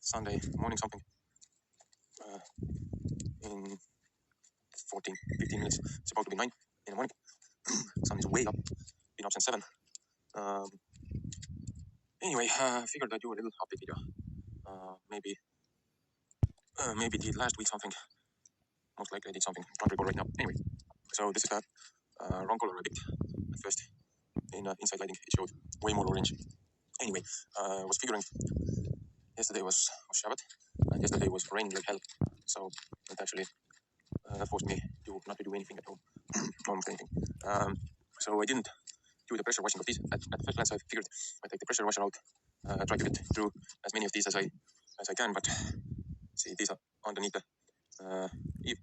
Sunday morning something. In 15 minutes. It's about to be 9 in the morning. Sun is way up. Been up since 7. Anyway, figured I'd do a little update video. Maybe did last week something. Most likely I did something. Can't recall right now. Anyway, so this is the wrong color I picked at first. In inside lighting, it showed way more orange. Anyway, was figuring yesterday was Shabbat, and yesterday was raining like hell. So it actually forced me not to do anything at home, almost anything. So I didn't do the pressure washing of these. At first glance, I figured I'd take the pressure washer out, try to get through as many of these as I can. But see, these are underneath the eave.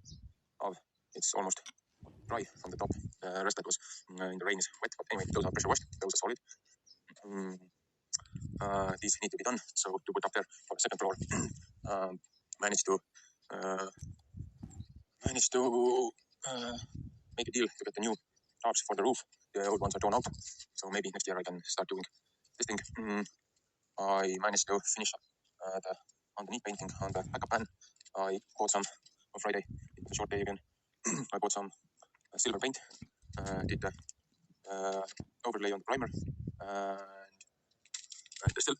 It's almost dry from the top. The rest that was in the rain is wet. But anyway, those are pressure washed. Those are solid. These need to be done. So to put up there for the second floor, managed to make a deal to get the new tarps for the roof. The old ones are torn out, so maybe next year I can start doing this thing. I managed to finish the underneath painting on the backup pan. I bought some on Friday. It was a short day again. I bought some silver paint. Did the overlay on the primer, and still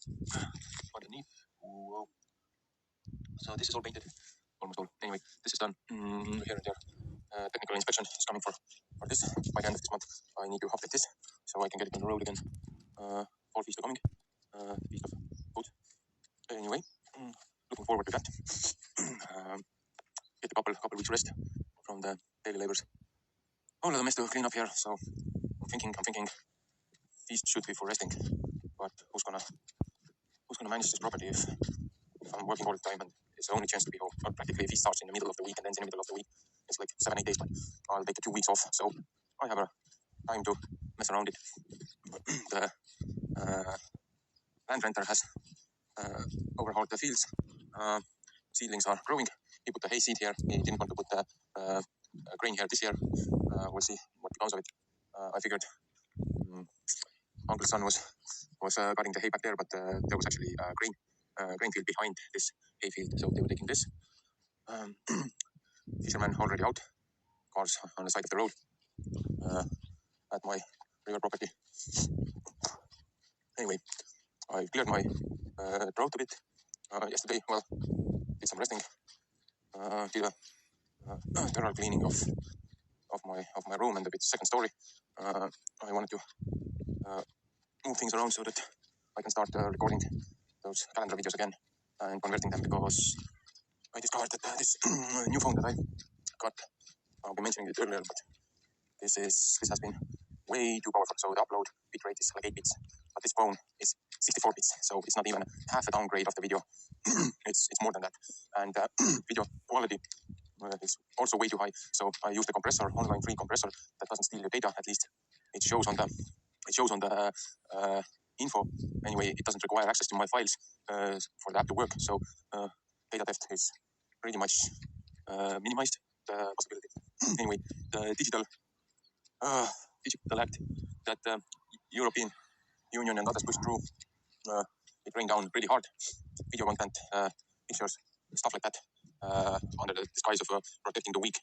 underneath. Whoa. So this is all painted, almost all. Anyway, this is done here and there. Technical inspection is coming for this. By the end of this month, I need to update this so I can get it on the road again. Fall feast are coming. Feast of food. Anyway, looking forward to that. Get a couple weeks rest from the daily labors. All of the mess to clean up here. So I'm thinking feast should be for resting. But who's gonna manage this property if I'm working all the time and it's the only chance to be home? Or practically if he starts in the middle of the week and ends in the middle of the week, it's like 7-8 days, but I'll take the 2 weeks off. So I have a time to mess around it. The land renter has overhauled the fields. Seedlings are growing. He put the hay seed here. He didn't want to put the grain here this year. We'll see what becomes of it. I figured Uncle's son was cutting the hay back there, but there was actually a grain field behind this hay field, so they were taking this. Fishermen already out. Cars on the side of the road at my river property. Anyway, I cleared my drought a bit yesterday. Well, did some resting. Did a thorough cleaning of my room and a bit second story. I wanted to move things around so that I can start recording those calendar videos again and converting them, because I discovered that this new phone that I got, I'll be mentioning it earlier, but this has been way too powerful. So the upload bitrate is like 8 bits, but this phone is 64 bits, so it's not even half a downgrade of the video. It's more than that, and video quality is also way too high. So I use the compressor, online free compressor that doesn't steal your data. At least it shows on the info. Anyway, it doesn't require access to my files for the app to work. So data theft is pretty much minimized, the possibility. Anyway, the digital act that the European Union and others pushed through, it rained down pretty hard. Video content, pictures, stuff like that, under the disguise of protecting the weak.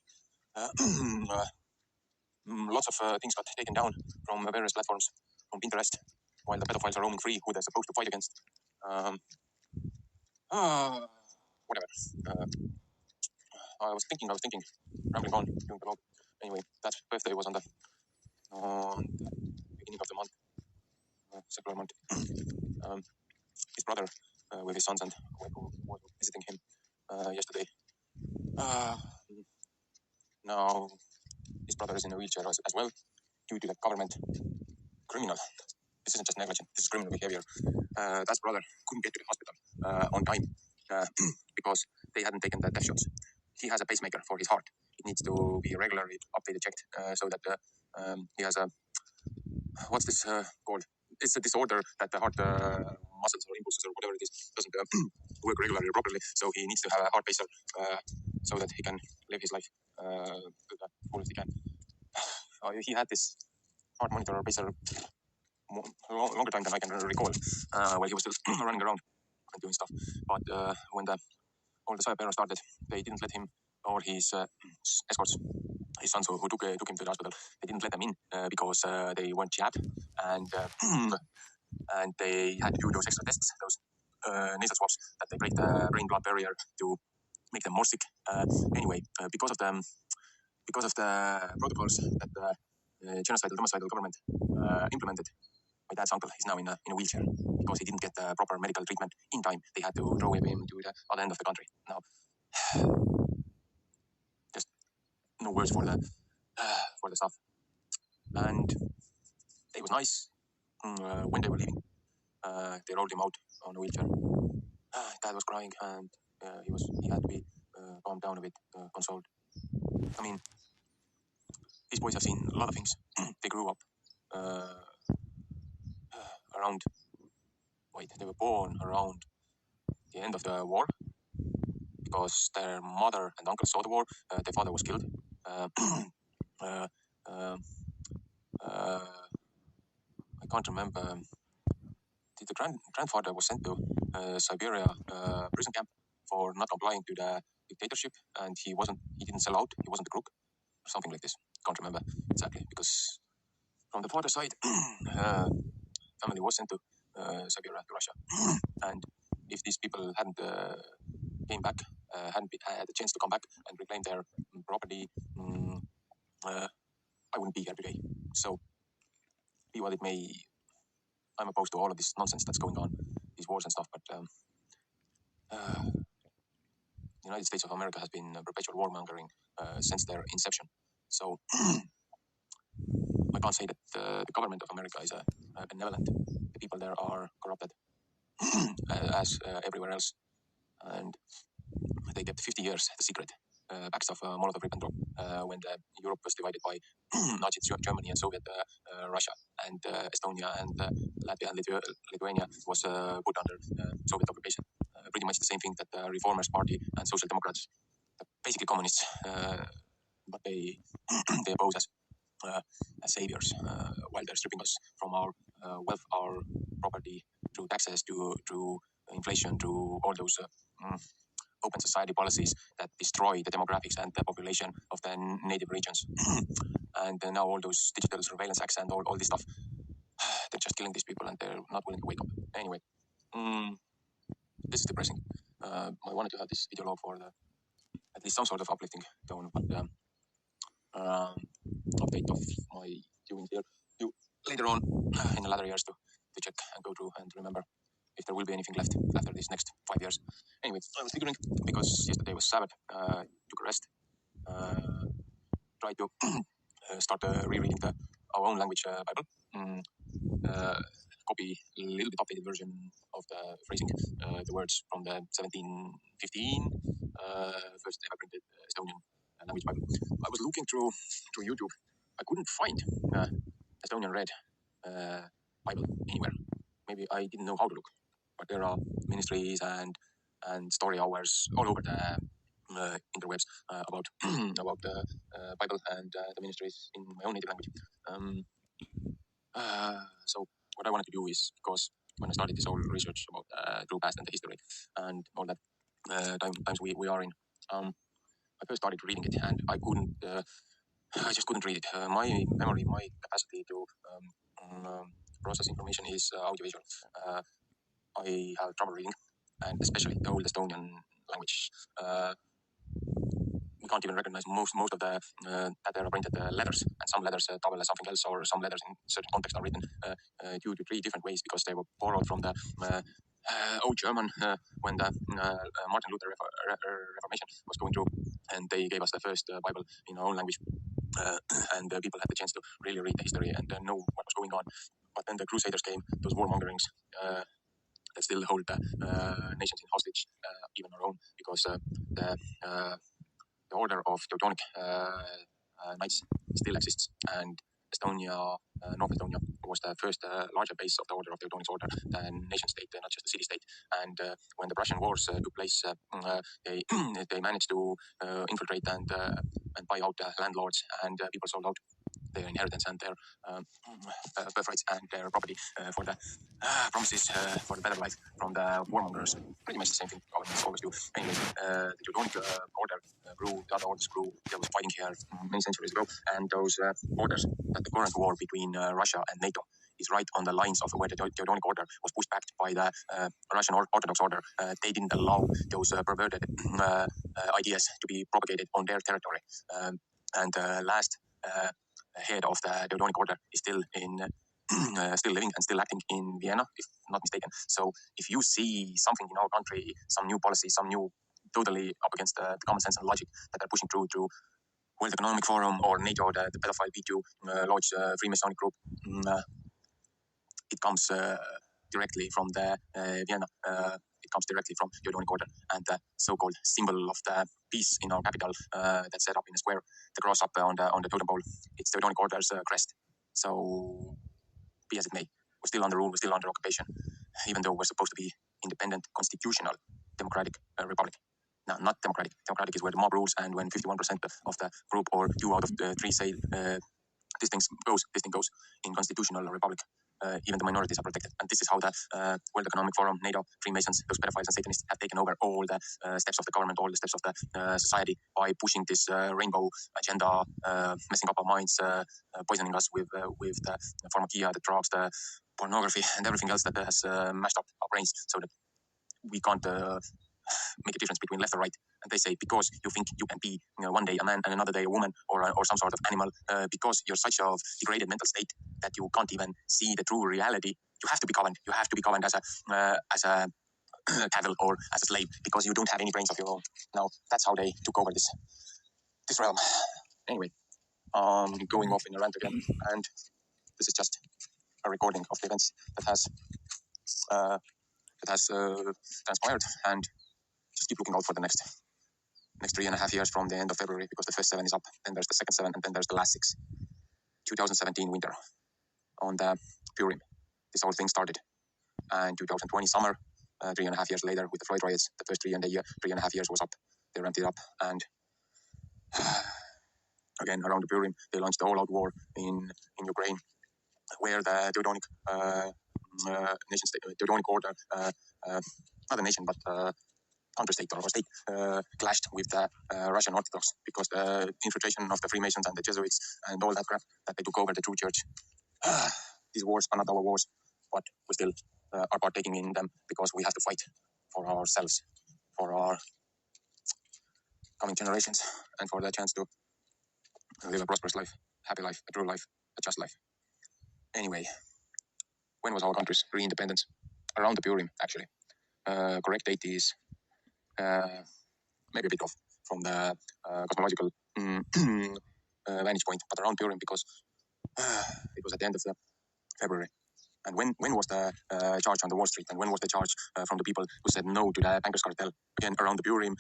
Lots of things got taken down from various platforms, from Pinterest, while the pedophiles are roaming free, who they're supposed to fight against. Whatever. I was thinking, rambling on during the vlog. Anyway, that birthday was on the beginning of the month, secular month. His brother, with his sons, and who was visiting him yesterday. Now his brother is in a wheelchair as well, due to the government criminal. This isn't just negligent, this is criminal behavior. That brother couldn't get to the hospital on time because they hadn't taken the death shots. He has a pacemaker for his heart. It needs to be regularly updated, checked, so that he has a, what's this called? It's a disorder that the heart muscles or impulses or whatever it is doesn't work regularly or properly. So he needs to have a heart pacer so that he can live his life to the fullest he can. He had this heart monitor or pacer longer time than I can recall while he was still running around. and doing stuff. But when all the Saipero started, they didn't let him or his escorts, his sons who took him to the hospital, they didn't let them in because they weren't jab, and and they had to do those extra tests, those nasal swabs, that they break the brain-blood barrier to make them more sick. Anyway, because of the protocols that the genocidal domicidal government implemented, my dad's uncle is now in a wheelchair because he didn't get the proper medical treatment in time. They had to throw him to the other end of the country. Now, just no words for the stuff. And it was nice when they were leaving. They rolled him out on a wheelchair. Dad was crying, and he had to be calmed down a bit, consoled. I mean, these boys have seen a lot of things. They grew up around. Wait, they were born around the end of the war because their mother and uncle saw the war. Their father was killed. I can't remember. The grandfather was sent to Siberia prison camp for not complying to the dictatorship, and he didn't sell out. He wasn't a crook, or something like this. Can't remember exactly because from the father side, family was sent to Siberia, to Russia, and if these people hadn't came back, hadn't had a chance to come back and reclaim their property, I wouldn't be here today. So, be what it may, I'm opposed to all of this nonsense that's going on, these wars and stuff, but the United States of America has been perpetual warmongering since their inception. So, I can't say that the government of America is benevolent. The people there are corrupted, as everywhere else. And they kept 50 years the secret. Acts of Molotov-Ribbentrop when Europe was divided by Nazi Germany and Soviet Russia, and Estonia and Latvia and Lithuania was put under Soviet occupation. Pretty much the same thing that the Reformers Party and Social Democrats, basically communists, but they they oppose us as saviors while they're stripping us from our wealth, our property, through taxes, through inflation, through all those open society policies that destroy the demographics and the population of the native regions. And now all those digital surveillance acts and all this stuff, they're just killing these people and they're not willing to wake up. Anyway, this is depressing. I wanted to have this video log for at least some sort of uplifting tone, but update of my viewing here. You later on in the latter years to check and go through and remember if there will be anything left after these next 5 years. Anyway, I was figuring, because yesterday was Sabbath, took a rest, tried to start rereading our own language Bible, copy a little bit updated version of the phrasing, the words from the 1715 first ever printed Estonian language Bible. I was looking through YouTube. I couldn't find Estonian Red Bible anywhere. Maybe I didn't know how to look. But there are ministries and story hours all over the interwebs about the Bible and the ministries in my own native language. So what I wanted to do is, because when I started this whole research about true past and the history and all that times we are in, I first started reading it and I just couldn't read it. My memory, my capacity to process information is audiovisual. I have trouble reading, and especially the old Estonian language. We can't even recognize most of the that there are printed letters, and some letters double as something else, or some letters in certain context are written 2 to 3 different ways because they were borrowed from the old German when the Martin Luther Reformation was going through, and they gave us the first Bible in our own language, and people had the chance to really read the history and know what was going on. But then the Crusaders came, those warmongerings. That still hold the nations in hostage, even our own, because the order of Teutonic knights still exists, and Estonia, North Estonia, was the first larger base of the order of Teutonic order, the nation state, not just the city state. And when the Prussian wars took place, they managed to infiltrate and buy out landlords, and people sold out. their inheritance and their birthrights and their property for the promises for the better life from the warmongers. Pretty much the same thing governments always do. Anyway, the Teutonic order grew, the other orders grew. There was fighting here many centuries ago, and those orders, that the current war between Russia and NATO is right on the lines of where the Teutonic order was pushed back by the Russian Orthodox order. They didn't allow those perverted ideas to be propagated on their territory. And last head of the Teutonic order is still still living and still acting in Vienna, if not mistaken. So if you see something in our country, some new policy, some new totally up against the common sense and logic that they're pushing through World Economic Forum or NATO, the pedophile B2 Lodge Freemasonic group, it comes directly from the Vienna. It comes directly from Teutonic order, and the so-called symbol of the peace in our capital that's set up in a square, the cross up on the totem pole, it's Teutonic order's crest. So be as it may, we're still under rule, we're still under occupation, even though we're supposed to be independent, constitutional, democratic republic. No, not democratic. Democratic is where the mob rules, and when 51% of the group or 2 out of 3 say this thing goes. In constitutional republic, even the minorities are protected. And this is how the World Economic Forum, NATO, Freemasons, those pedophiles and Satanists have taken over all the steps of the government, all the steps of the society by pushing this rainbow agenda, messing up our minds, poisoning us with the pharmakia, the drugs, the pornography, and everything else that has mashed up our brains so that we can't make a difference between left or right. And they say, because you think you can be one day a man and another day a woman or some sort of animal, because you're such a degraded mental state that you can't even see the true reality, you have to be governed. You have to be governed as a cattle or as a slave because you don't have any brains of your own. Now, that's how they took over this realm. Anyway, going off in a rant again, and this is just a recording of the events that has transpired, and just keep looking out for the next 3.5 years from the end of February, because the first 7 is up, then there's the second 7, and then there's the last 6. 2017 winter on the Purim, this whole thing started, and 2020 summer, 3.5 years later with the Floyd riots, the first 3.5 years was up. They ramped it up, and again around the Purim they launched the all-out war in Ukraine, where the Teutonic nation state, Teutonic order, not a nation but counter-state or state, clashed with the Russian Orthodox, because the infiltration of the Freemasons and the Jesuits and all that crap that they took over the true church. These wars are not our wars, but we still are partaking in them because we have to fight for ourselves, for our coming generations, and for the chance to live a prosperous life, happy life, a true life, a just life. Anyway, when was our country's re-independence? Around the Purim, actually. Correct date is maybe a bit off from the cosmological vantage point, but around Purim, because it was at the end of the February. And when was the charge on the Wall Street, and when was the charge from the people who said no to the bankers' cartel? Again, around the Purim.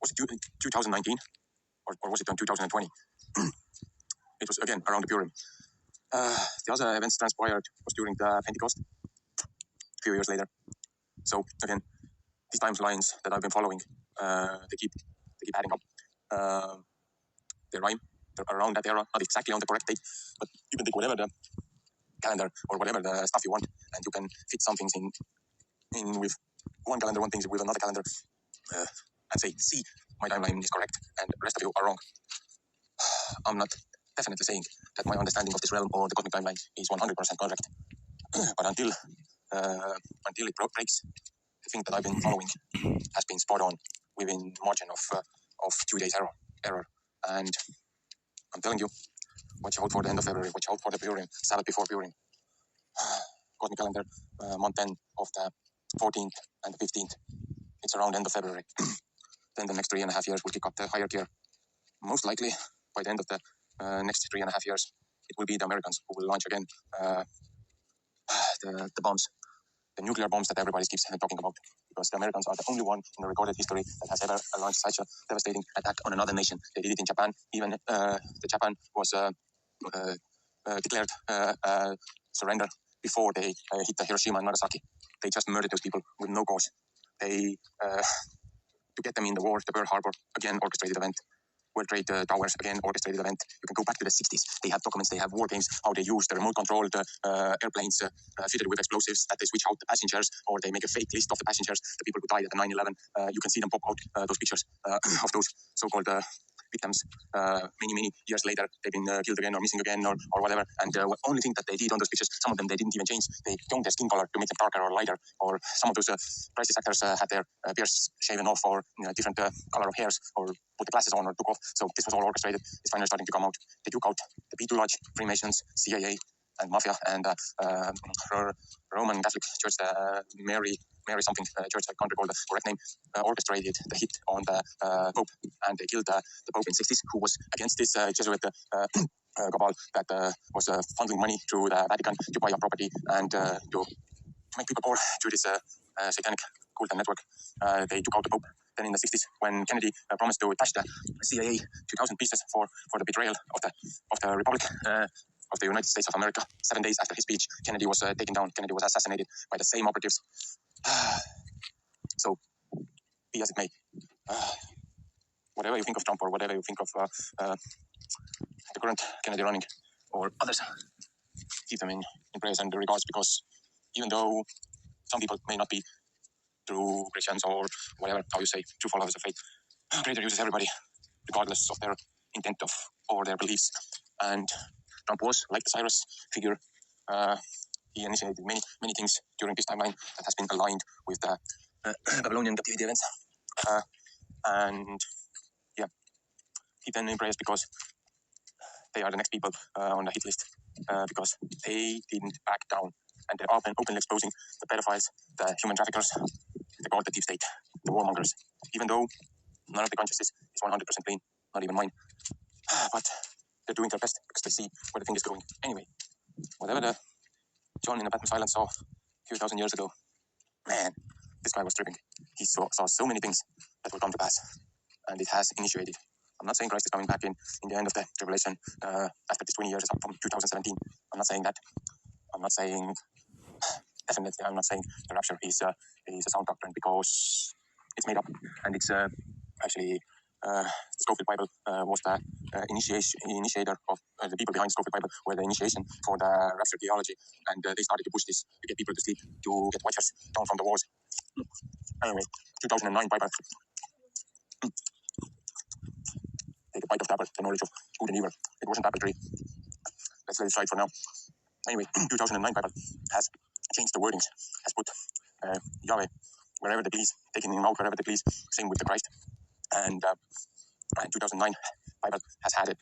Was it 2019 or was it on 2020? It was again around the Purim. The other events transpired was during the Pentecost, a few years later. So again, these timelines that I've been following, they keep adding up. They rhyme. They're around that era, not exactly on the correct date, but you can take whatever the calendar or whatever the stuff you want, and you can fit some things in with one calendar, one thing with another calendar, and say, see, my timeline is correct, and the rest of you are wrong. I'm not definitely saying that my understanding of this realm or the cosmic timeline is 100% correct, but until it breaks, the thing that I've been following has been spot on within margin of 2 days error, and I'm telling you, watch out for the end of February, watch out for the Purim, Sabbath before Purim. Cosmic calendar, month 10 of the 14th and the 15th. It's around end of February. Then the next 3.5 years will kick up the higher gear. Most likely, by the end of the next 3.5 years, it will be the Americans who will launch again the bombs, the nuclear bombs that everybody keeps talking about. Because the Americans are the only one in the recorded history that has ever launched such a devastating attack on another nation. They did it in Japan. Even the Japan was declared surrender before they hit the Hiroshima and Nagasaki. They just murdered those people with no cause. They, to get them in the war, the Pearl Harbor, again, orchestrated event, World Trade Towers, again, orchestrated event. You can go back to the 60s. They have documents, they have war games, how they use the remote-controlled airplanes fitted with explosives that they switch out the passengers, or they make a fake list of the passengers, the people who died at the 9/11. You can see them pop out, those pictures of those so-called victims. Many years later, they've been killed again or missing again or whatever. And the only thing that they did on those pictures, some of them they didn't even change. They toned their skin color to make them darker or lighter. Or some of those crisis actors had their beards shaven off, or different color of hairs, or put the glasses on or took off. So this was all orchestrated. It's finally starting to come out. They took out the Beetle Lodge, Freemasons, CIA, and Mafia, and Roman Catholic Church, Mary something church, I can't recall the correct name, orchestrated the hit on the Pope, and they killed the Pope in 60s, who was against this Jesuit cabal that was funneling money to the Vatican to buy up property and to make people poor to this satanic cult and network. They took out the Pope. Then in the 60s, when Kennedy promised to dash the CIA 2,000 pieces for the betrayal of the Republic of the United States of America, 7 days after his speech, Kennedy was taken down. Kennedy was assassinated by the same operatives. So, be as it may, whatever you think of Trump, or whatever you think of the current Kennedy running, or others, keep them in praise and regards, because even though some people may not be true Christians, or whatever, how you say, true followers of faith, Creator uses everybody, regardless of their intent or their beliefs. And Trump was, like the Cyrus figure, he initiated many things during this timeline that has been aligned with the Babylonian captivity events. And yeah, keep them in prayers, because they are the next people on the hit list, because they didn't back down, and they're openly exposing the pedophiles, the human traffickers, they call it the deep state, the warmongers. Even though none of the consciousness is 100% clean, not even mine, but they're doing their best because they see where the thing is going. Anyway, whatever the John in the Patmos Island saw a few thousand years ago, man, this guy was tripping. He saw so many things that will come to pass, and it has initiated. I'm not saying Christ is coming back in the end of the tribulation after this 20 years from 2017. I'm not saying that. I'm not saying, definitely, I'm not saying the rapture is a sound doctrine, because it's made up, and it's actually the Scofield Bible was the initiator of the people behind Scofield Bible were the initiation for the rapture theology, and they started to push this to get people to sleep, to get watchers down from the walls. Anyway, 2009 Bible. Take a bite of the apple, the knowledge of good and evil. It wasn't apple tree. Let's let it slide for now. Anyway, 2009 Bible has changed the wordings, has put Yahweh wherever they please, taking him out wherever they please, same with the Christ. And 2009 Bible has added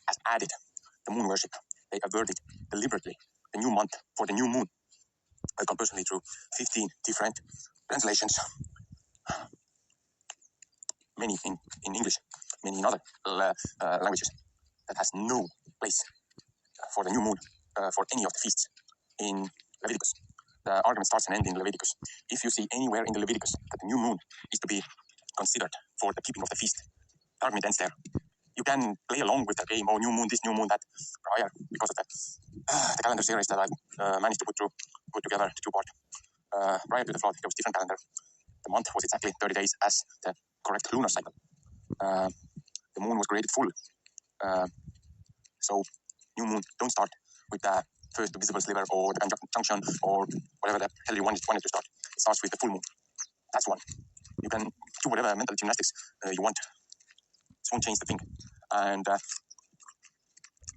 the moon worship. They averted deliberately the new month for the new moon. I've gone personally through 15 different translations, many in English, many in other languages, that has no place for the new moon for any of the feasts in Leviticus. The argument starts and ends in Leviticus. If you see anywhere in the Leviticus that the new moon is to be considered for the keeping of the feast, the argument ends there. You can play along with the game, oh, new moon this, new moon that, prior, because of the calendar series that I managed to put together, the two-part. Prior to the flood, there was different calendar. The month was exactly 30 days as the correct lunar cycle. The moon was created full. So, new moon, don't start with the first visible sliver or the conjunction or whatever the hell you want it to start. It starts with the full moon. That's one. You can do whatever mental gymnastics you want. It won't change the thing. And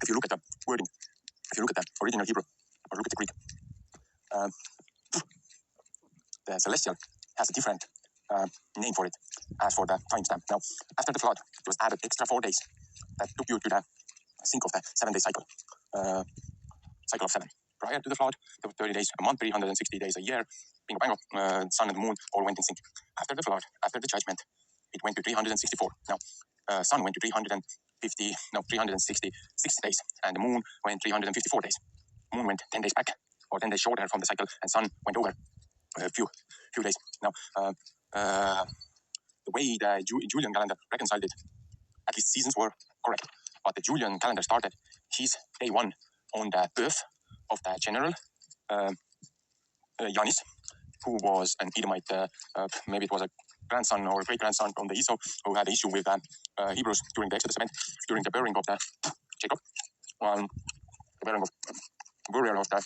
if you look at the wording, if you look at the original Hebrew, or look at the Greek, the celestial has a different name for it as for the timestamp. Now, after the flood, it was added extra 4 days that took you to the sync of the 7-day cycle, cycle of 7. Prior to the flood, there were 30 days a month, 360 days a year. Bingo, bango, sun and the moon all went in sync. After the flood, after the judgment, it went to 364. Now, sun went to 360 days, and the moon went 354 days. Moon went 10 days back, or 10 days shorter from the cycle, and sun went over a few days. Now, the way the Julian calendar reconciled it, at least seasons were correct, but the Julian calendar started his day one on the birth of the general Yanis, who was an Edomite, maybe it was a grandson or great-grandson from the Esau who had an issue with Hebrews during the Exodus event, during the burying of the Jacob, the burial of the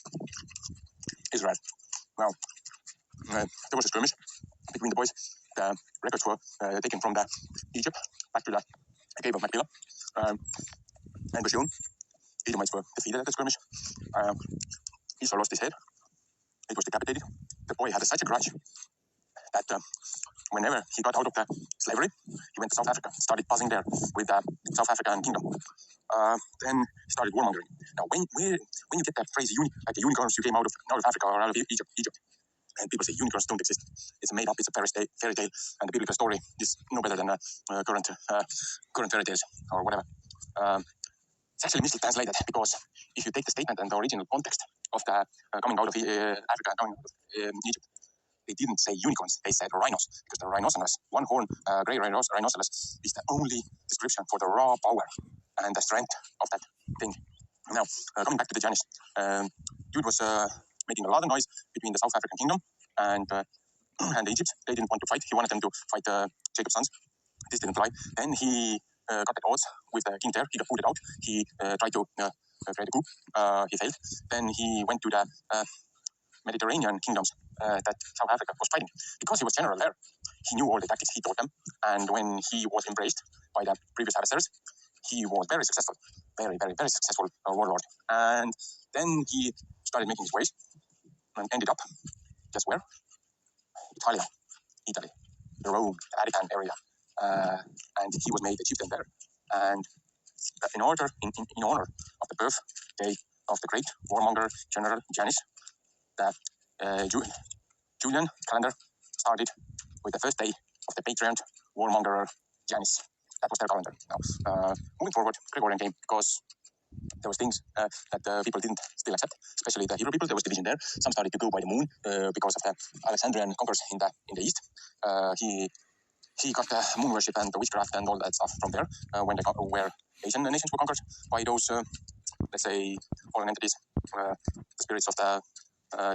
Israel. Now, there was a skirmish between the boys. The records were taken from the Egypt back to the cave of Machpelah, and were shown. Edomites were defeated at the skirmish. Esau lost his head. It was decapitated. The boy had such a grudge that whenever he got out of the slavery, he went to South Africa, started buzzing there with the South African kingdom. Then he started warmongering. Now, when you get that phrase, like the unicorns you came out of Africa or out of Egypt, and people say unicorns don't exist, it's made up, it's a fairy tale, and the biblical story is no better than current fairy tales or whatever. It's actually mistranslated, because if you take the statement and the original context of the coming out of Africa and coming out of Egypt, they didn't say unicorns, they said rhinos, because the rhinoceros, one horn, grey rhinoceros, is the only description for the raw power and the strength of that thing. Now, coming back to the Janus, dude was making a lot of noise between the South African kingdom and Egypt. They didn't want to fight. He wanted them to fight Jacob's sons. This didn't fly. Then he got at odds with the king there. He got booted out. He tried to create a coup. He failed. Then he went to the Mediterranean kingdoms that South Africa was fighting. Because he was general there, he knew all the tactics, he taught them. And when he was embraced by the previous adversaries, he was very successful. Very, very, very successful warlord. And then he started making his ways and ended up, guess where? Italy, the Rome, the Vatican area. And he was made a chieftain there. And in honor of the birthday of the great warmonger General Janus, the Julian calendar started with the first day of the patriarch warmonger Janus. That was their calendar. Now, moving forward, Gregorian came because there was things that people didn't still accept, especially the Hebrew people. There was division there. Some started to go by the moon because of the Alexandrian conquerors in the east. He got the moon worship and the witchcraft and all that stuff from there where Asian nations were conquered by those, let's say, fallen entities, the spirits of the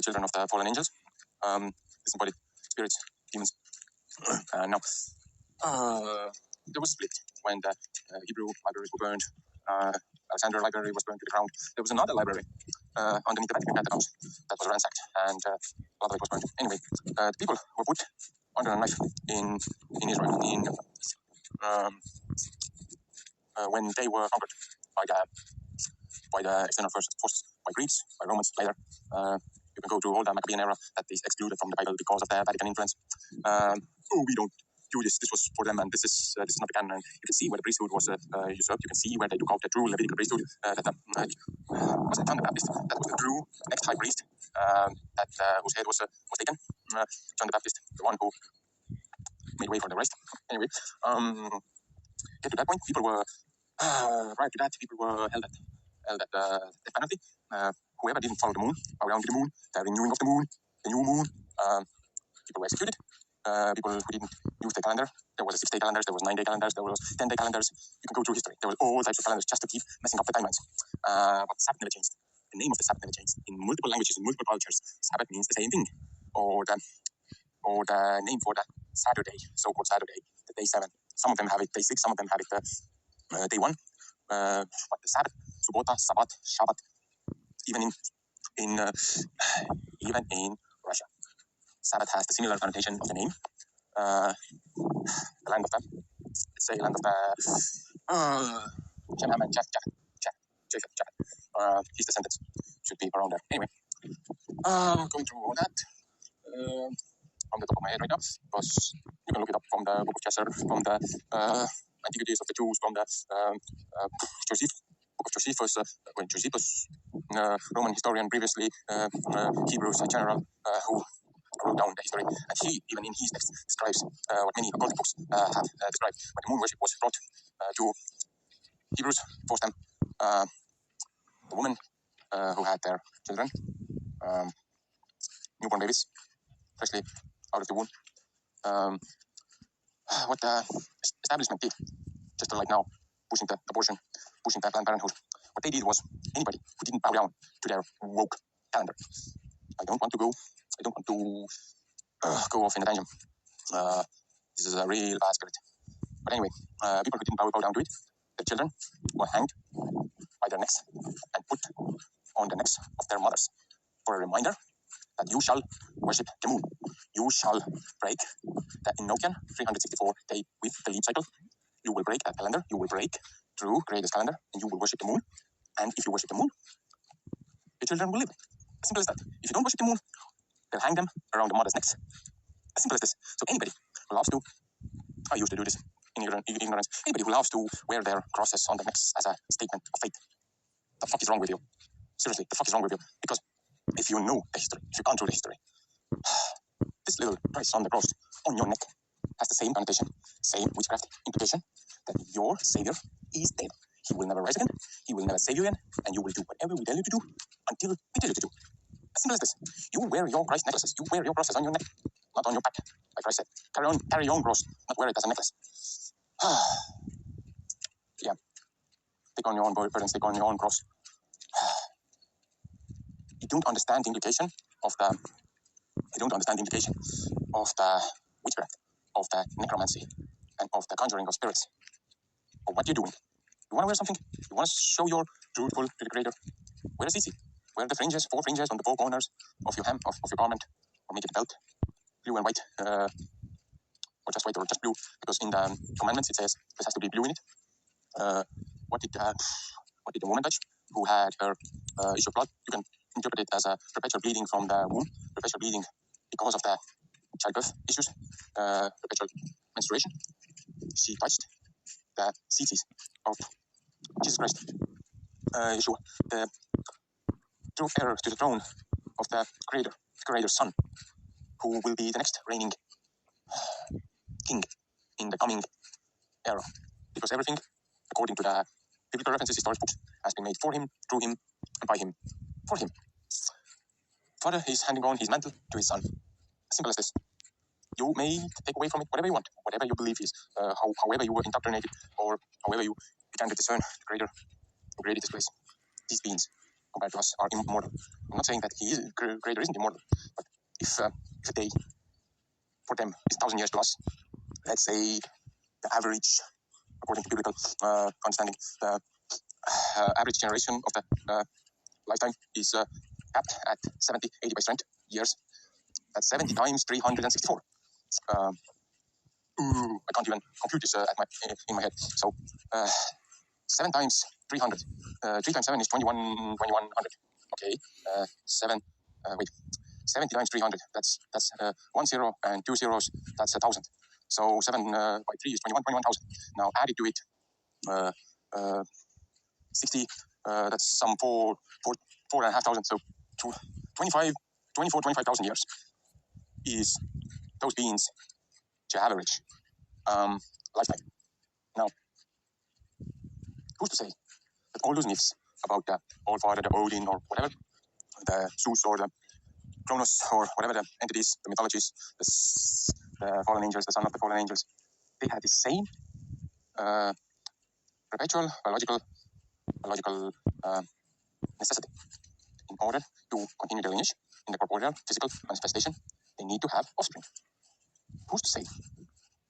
children of the fallen angels, disembodied spirits, demons. Now, there was a split when the Hebrew libraries were burned. Alexandria library was burned to the ground. There was another library underneath the Vatican catacombs that was ransacked, and a lot of it was burned. Anyway, the people were put under a knife in Israel when they were conquered by the external forces, by Greeks, by Romans later. You can go through all the Maccabean era that is excluded from the Bible because of the Vatican influence. We don't do this. This was for them, and this is not the canon. And you can see where the priesthood was usurped. You can see where they took out the true Levitical priesthood. Was it John the Baptist? That was the true next high priest whose head was taken. John the Baptist, the one who made way for the rest. Anyway, get to that point. People were prior to that. People were held at death penalty. Whoever didn't follow the moon, around the moon, the renewing of the moon, the new moon, people were executed. People who didn't use the calendar, there was a 6-day calendars, there was 9-day calendars, there was 10-day calendars. You can go through history. There was all types of calendars just to keep messing up the timelines. But Sabbath never changed. The name of the Sabbath never changed. In multiple languages, in multiple cultures, Sabbath means the same thing. Or the name for the Saturday, so-called Saturday, the day 7. Some of them have it day 6, some of them have it day 1. But the Sabbath, Subbota, Sabbat, Shabbat, even in Russia, Sabbath has the similar connotation of the name. The land of the, let's say, land of the Japheth and Japheth. His descendants should be around there. Anyway, going through all that from the top of my head right now, because you can look it up from the Book of Jasher, from the Antiquities of the Jews, from the Book of Josephus, when Josephus, Roman historian, previously Hebrews general, who wrote down the history, and he, even in his text, describes what many occultic books have described. When the moon worship was brought to Hebrews, forced them, the women who had their children, newborn babies, freshly out of the womb, what the establishment did, just like now, pushing the abortion, pushing the Planned Parenthood, what they did was anybody who didn't bow down to their woke calendar. I don't want to go off in a tangent. This is a real bad spirit. But anyway, people who didn't bow down to it, their children were hanged by their necks and put on the necks of their mothers for a reminder that you shall worship the moon. You shall break the Enochian 364 day with the leap cycle. You will break that calendar. You will break through Creator's calendar, and you will worship the moon. And if you worship the moon, your children will live. As simple as that. If you don't worship the moon, they'll hang them around the mother's necks. As simple as this. So anybody who loves to, I used to do this in ignorance, anybody who loves to wear their crosses on their necks as a statement of faith, the fuck is wrong with you? Seriously, the fuck is wrong with you? Because if you know the history, if you've gone through the history, this little Christ on the cross on your neck has the same connotation, same witchcraft implication, that your Savior is dead. He will never rise again, he will never save you again, and you will do whatever we tell you to do until we tell you to do. As simple as this. You wear your Christ necklaces, you wear your crosses on your neck, not on your back, like Christ said. Carry your own cross, not wear it as a necklace. Yeah. Take on your own burdens, take on your own cross. You don't understand the implication of the witchcraft, of the necromancy, and of the conjuring of spirits, or what you're doing. You want to wear something? You want to show your truthful to the Creator? Wear it easy. Wear the fringes, 4 fringes on the 4 corners of your hem, of your garment, or make it a belt, blue and white, or just white or just blue, because in the commandments it says this has to be blue in it. What did the woman touch who had her issue of blood? You can interpret it as a perpetual bleeding from the womb, perpetual bleeding because of the childbirth issues, perpetual menstruation. She touched the feces of Jesus Christ, Yeshua, the true heir to the throne of the Creator's Son, who will be the next reigning king in the coming era. Because everything, according to the biblical references, historic books, has been made for him, through him, and by him, for him. Father is handing on his mantle to his son. As simple as this. You may take away from it whatever you want, whatever you believe is, however you were indoctrinated, or however you began to discern the Creator who created this place. These beings, compared to us, are immortal. I'm not saying that Creator isn't immortal, but if a day for them is 1,000 years to us, let's say the average, according to biblical understanding, the average generation of the lifetime is capped at 70, 80% years. That's 70 times 364. I can't even compute this in my head. So 7 times 300. 3 times 7 is 2100. Okay. 7. 70 times 300. That's 1 0 and 2 zeros. That's 1,000. So 7 by 3 is 21,000. Now add it to it. 60. That's some 4,500. So 25,000 years is those beings to average lifetime. Now, who's to say that all those myths about the All-Father, the Odin, or whatever, the Zeus or the Kronos, or whatever the entities, the mythologies, the fallen angels, the son of the fallen angels, they had the same perpetual biological necessity. In order to continue the lineage in the corporeal, physical manifestation, they need to have offspring. Who's to say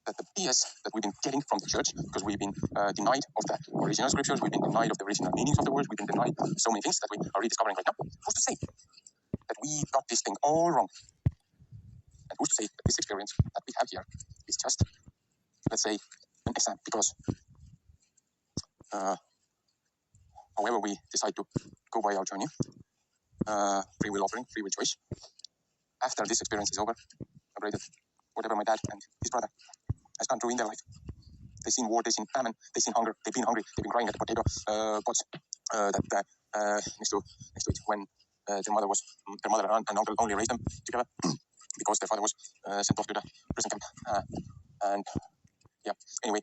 that the BS that we've been getting from the church, because we've been denied of the original scriptures, we've been denied of the original meanings of the words, we've been denied so many things that we are rediscovering right now. Who's to say that we got this thing all wrong? And who's to say that this experience that we have here is just, let's say, an exam? Because however we decide to go by our journey, free will offering, free will choice, after this experience is over, I pray that whatever my dad and his brother has gone through in their life, they've seen war, they've seen famine, they've seen hunger, they've been hungry, they've been crying at the potato pots next to it when their mother and uncle only raised them together because their father was sent off to the prison camp. And yeah, anyway,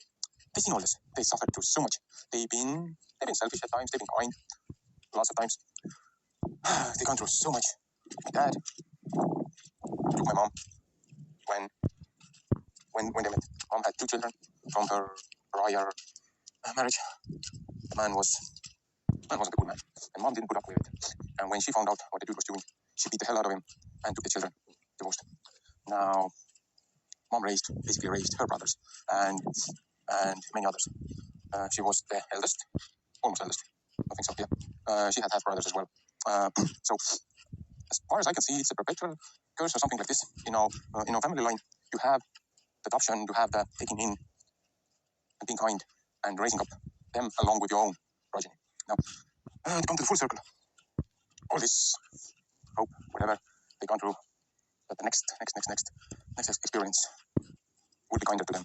they've seen all this. They suffered through so much. They've been selfish at times. They've been kind lots of times. They've gone through so much. My dad took my mom when they met. Mom had 2 children from her prior marriage. The man wasn't a good man, and mom didn't put up with it. And when she found out what the dude was doing, she beat the hell out of him and took the children, divorced. Now, mom basically raised her brothers and many others. She was the eldest, almost eldest. I think so. Yeah. She had half brothers as well. So as far as I can see, it's a perpetual curse or something like this. In our family line, you have the adoption, you have the taking in and being kind and raising up them along with your own progeny. Now, to come to the full circle, all this hope, whatever they've gone through, that the next experience will be kinder to them,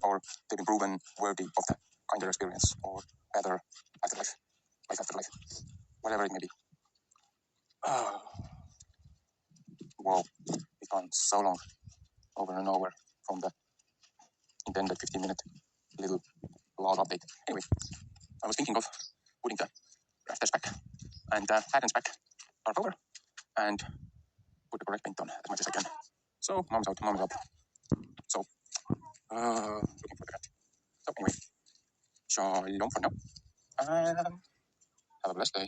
or they've been proven worthy of the kinder experience, or better afterlife, life after life, whatever it may be. Whoa, we've gone so long, over and over, from the intended 15-minute little log update. Anyway, I was thinking of putting the rafters back and the patterns back over and put the correct paint on as much as I can. So, mom's out, mom's up. So, looking for the cat. So, anyway, shalom for now. And have a blessed day.